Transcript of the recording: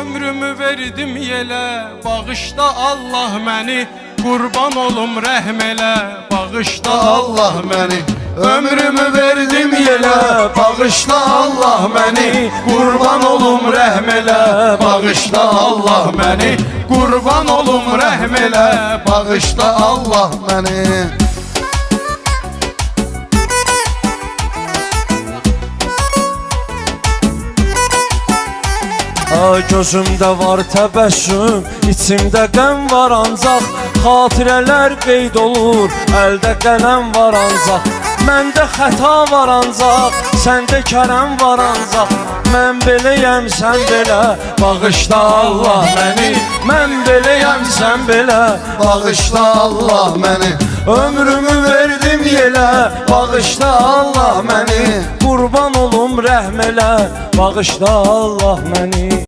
Ömrümü verdim yelə, bağışla Allah məni, qurban olum rəhm elə, bağışla Allah məni. Ömrümü verdim yelə, bağışla Allah məni, qurban olum rəhm elə, bağışla Allah məni, qurban olum rəhm elə, bağışla Allah məni. Gözümdə var təbəssüm, içimdə qəm var ancaq, xatirələr qeyd olur, əldə qələm var ancaq. Məndə xəta var ancaq, səndə kərəm var ancaq. Mən beləyəm, sən belə, bağışla Allah məni. Mən beləyəm, sən belə, Bağışla Allah məni. ömrümü verdim yelə, bağışla Allah məni. Qurban olum rəhm elə, bağışla Allah məni.